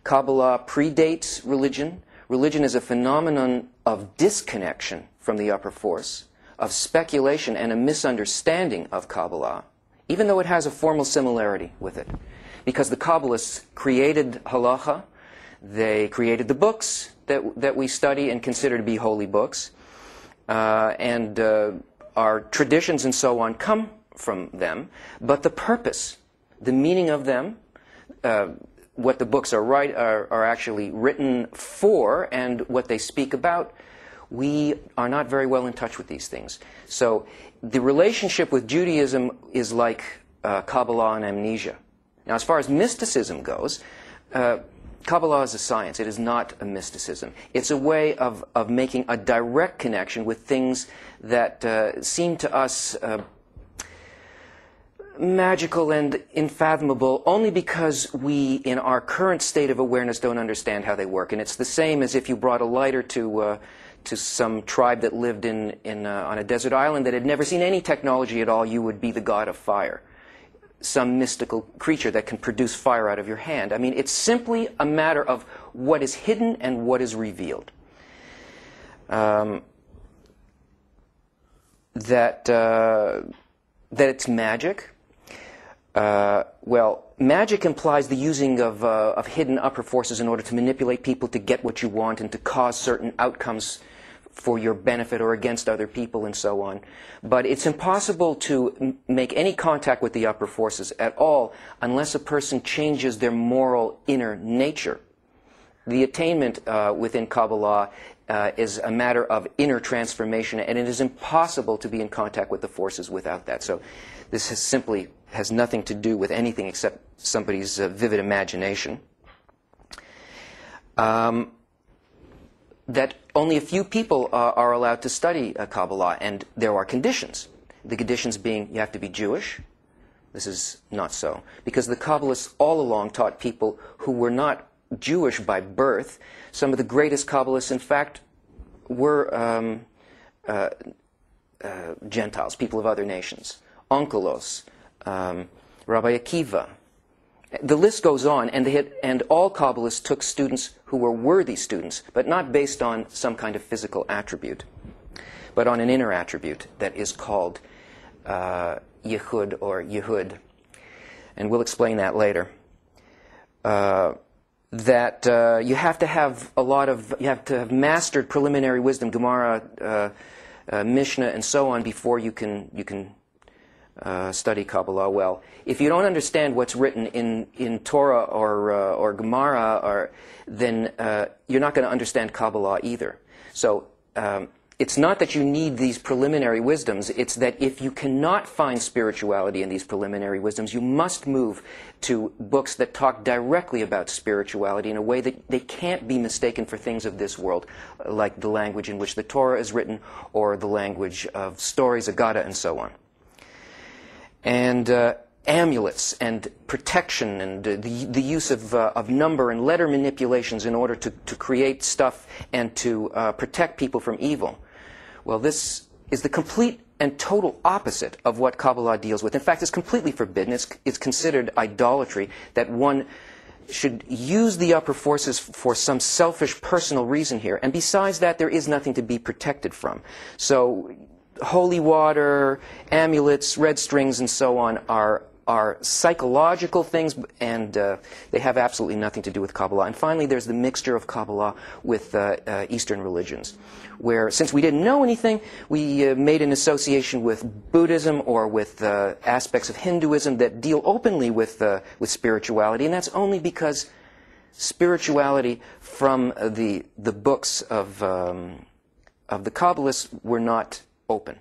Kabbalah predates religion. Religion is a phenomenon of disconnection from the upper force, of speculation and a misunderstanding of Kabbalah, even though it has a formal similarity with it. Because the Kabbalists created halacha, they created the books that we study and consider to be holy books, and our traditions and so on come from them, but the purpose, the meaning of them, what the books are actually written for and what they speak about, we are not very well in touch with these things. So the relationship with Judaism is like Kabbalah and amnesia. Now, as far as mysticism goes, Kabbalah is a science. It is not a mysticism. It's a way of making a direct connection with things that seem to us magical and unfathomable only because we, in our current state of awareness, don't understand how they work. And it's the same as if you brought a lighter to some tribe that lived on a desert island that had never seen any technology at all. You would be the god of fire, some mystical creature that can produce fire out of your hand. I mean, it's simply a matter of what is hidden and what is revealed. That it's magic. Well, magic implies the using of hidden upper forces in order to manipulate people to get what you want and to cause certain outcomes for your benefit or against other people and so on. But it's impossible to make any contact with the upper forces at all unless a person changes their moral inner nature. The attainment within Kabbalah is a matter of inner transformation, and it is impossible to be in contact with the forces without that. So this simply has nothing to do with anything except somebody's vivid imagination. That only a few people are allowed to study Kabbalah, and there are conditions. The conditions being you have to be Jewish. This is not so, because the Kabbalists all along taught people who were not Jewish by birth. Some of the greatest Kabbalists, in fact, were Gentiles, people of other nations. Onkelos, Rabbi Akiva. The list goes on, and all Kabbalists took students who were worthy students, but not based on some kind of physical attribute, but on an inner attribute that is called Yehud or Yehud. And we'll explain that later. That you have to have you have to have mastered preliminary wisdom, Gemara, Mishnah, and so on before you can study Kabbalah well. If you don't understand what's written in Torah or Gemara, then you're not going to understand Kabbalah either. So it's not that you need these preliminary wisdoms, it's that if you cannot find spirituality in these preliminary wisdoms, you must move to books that talk directly about spirituality in a way that they can't be mistaken for things of this world, like the language in which the Torah is written, or the language of stories, Agada, and so on. And amulets and protection and the use of number and letter manipulations in order to create stuff and to protect people from evil. Well, this is the complete and total opposite of what Kabbalah deals with. In fact, it's completely forbidden. It's considered idolatry that one should use the upper forces for some selfish personal reason here. And besides that, there is nothing to be protected from. So holy water, amulets, red strings, and so on are psychological things, and they have absolutely nothing to do with Kabbalah. And finally, there's the mixture of Kabbalah with Eastern religions, where since we didn't know anything, we made an association with Buddhism or with aspects of Hinduism that deal openly with spirituality, and that's only because spirituality from the books of the Kabbalists were not open.